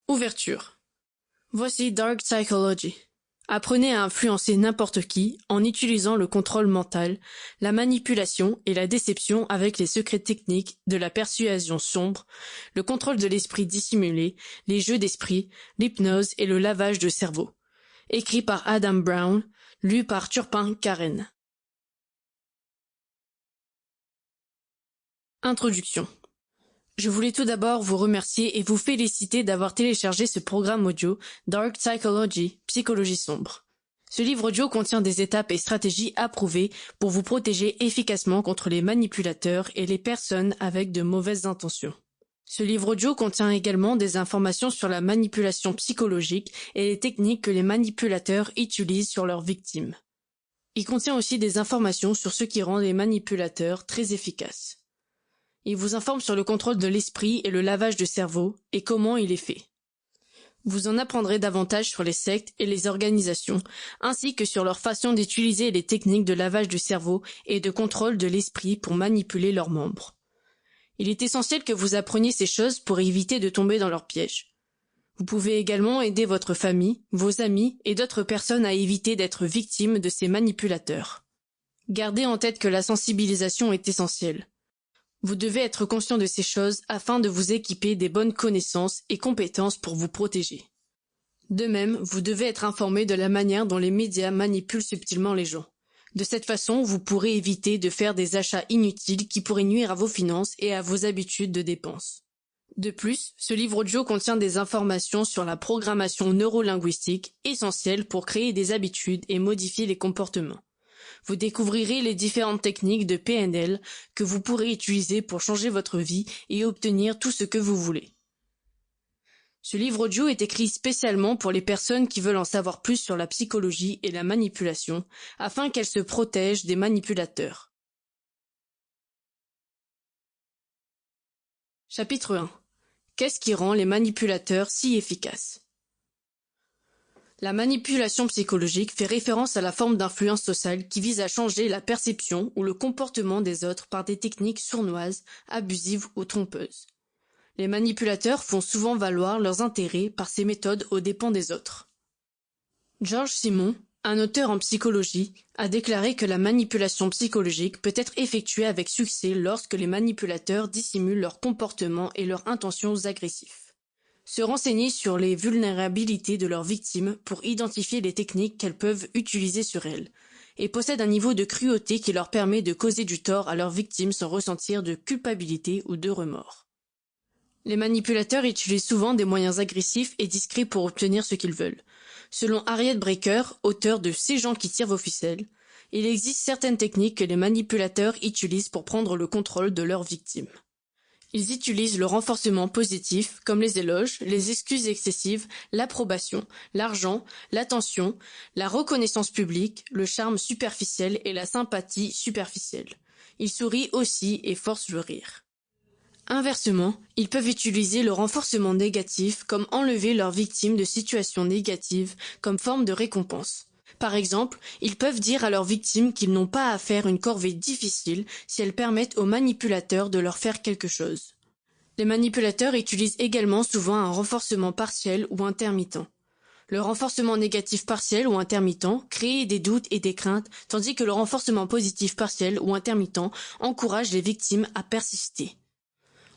Ouverture. Voici Dark Psychology. Apprenez à influencer n'importe qui en utilisant le contrôle mental, la manipulation et la déception avec les secrets techniques de la persuasion sombre, le contrôle de l'esprit dissimulé, les jeux d'esprit, l'hypnose et le lavage de cerveau. Écrit par Adam Brown, lu par Turpin Karen. Introduction. Je voulais tout d'abord vous remercier et vous féliciter d'avoir téléchargé ce programme audio Dark Psychology, Psychologie sombre. Ce livre audio contient des étapes et stratégies approuvées pour vous protéger efficacement contre les manipulateurs et les personnes avec de mauvaises intentions. Ce livre audio contient également des informations sur la manipulation psychologique et les techniques que les manipulateurs utilisent sur leurs victimes. Il contient aussi des informations sur ce qui rend les manipulateurs très efficaces. Il vous informe sur le contrôle de l'esprit et le lavage de cerveau et comment il est fait. Vous en apprendrez davantage sur les sectes et les organisations, ainsi que sur leur façon d'utiliser les techniques de lavage de cerveau et de contrôle de l'esprit pour manipuler leurs membres. Il est essentiel que vous appreniez ces choses pour éviter de tomber dans leurs pièges. Vous pouvez également aider votre famille, vos amis et d'autres personnes à éviter d'être victimes de ces manipulateurs. Gardez en tête que la sensibilisation est essentielle. Vous devez être conscient de ces choses afin de vous équiper des bonnes connaissances et compétences pour vous protéger. De même, vous devez être informé de la manière dont les médias manipulent subtilement les gens. De cette façon, vous pourrez éviter de faire des achats inutiles qui pourraient nuire à vos finances et à vos habitudes de dépenses. De plus, ce livre audio contient des informations sur la programmation neurolinguistique essentielle pour créer des habitudes et modifier les comportements. Vous découvrirez les différentes techniques de PNL que vous pourrez utiliser pour changer votre vie et obtenir tout ce que vous voulez. Ce livre audio est écrit spécialement pour les personnes qui veulent en savoir plus sur la psychologie et la manipulation, afin qu'elles se protègent des manipulateurs. Chapitre 1. Qu'est-ce qui rend les manipulateurs si efficaces ? La manipulation psychologique fait référence à la forme d'influence sociale qui vise à changer la perception ou le comportement des autres par des techniques sournoises, abusives ou trompeuses. Les manipulateurs font souvent valoir leurs intérêts par ces méthodes aux dépens des autres. George Simon, un auteur en psychologie, a déclaré que la manipulation psychologique peut être effectuée avec succès lorsque les manipulateurs dissimulent leur comportement et leurs intentions agressifs. Se renseigner sur les vulnérabilités de leurs victimes pour identifier les techniques qu'elles peuvent utiliser sur elles, et possèdent un niveau de cruauté qui leur permet de causer du tort à leurs victimes sans ressentir de culpabilité ou de remords. Les manipulateurs utilisent souvent des moyens agressifs et discrets pour obtenir ce qu'ils veulent. Selon Harriet Brecker, auteur de Ces gens qui tirent vos ficelles, il existe certaines techniques que les manipulateurs utilisent pour prendre le contrôle de leurs victimes. Ils utilisent le renforcement positif, comme les éloges, les excuses excessives, l'approbation, l'argent, l'attention, la reconnaissance publique, le charme superficiel et la sympathie superficielle. Ils sourient aussi et forcent le rire. Inversement, ils peuvent utiliser le renforcement négatif comme enlever leurs victimes de situations négatives comme forme de récompense. Par exemple, ils peuvent dire à leurs victimes qu'ils n'ont pas à faire une corvée difficile si elles permettent aux manipulateurs de leur faire quelque chose. Les manipulateurs utilisent également souvent un renforcement partiel ou intermittent. Le renforcement négatif partiel ou intermittent crée des doutes et des craintes, tandis que le renforcement positif partiel ou intermittent encourage les victimes à persister.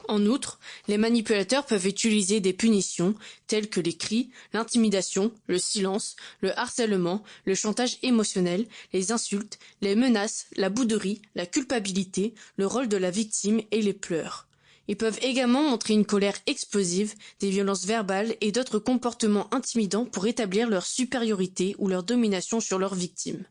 En outre, les manipulateurs peuvent utiliser des punitions telles que les cris, l'intimidation, le silence, le harcèlement, le chantage émotionnel, les insultes, les menaces, la bouderie, la culpabilité, le rôle de la victime et les pleurs. Ils peuvent également montrer une colère explosive, des violences verbales et d'autres comportements intimidants pour établir leur supériorité ou leur domination sur leurs victimes.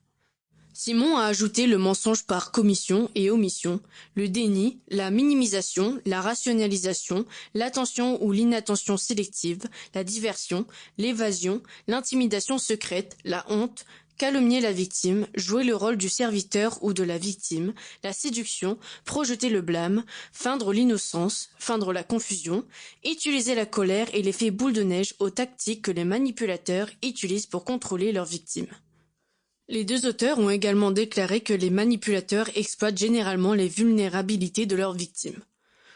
Simon a ajouté le mensonge par commission et omission, le déni, la minimisation, la rationalisation, l'attention ou l'inattention sélective, la diversion, l'évasion, l'intimidation secrète, la honte, calomnier la victime, jouer le rôle du serviteur ou de la victime, la séduction, projeter le blâme, feindre l'innocence, feindre la confusion, utiliser la colère et l'effet boule de neige aux tactiques que les manipulateurs utilisent pour contrôler leurs victimes. Les deux auteurs ont également déclaré que les manipulateurs exploitent généralement les vulnérabilités de leurs victimes.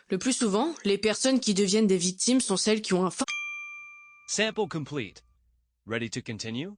Le plus souvent, les personnes qui deviennent des victimes sont celles qui ont un fort Sample complete. Ready to continue?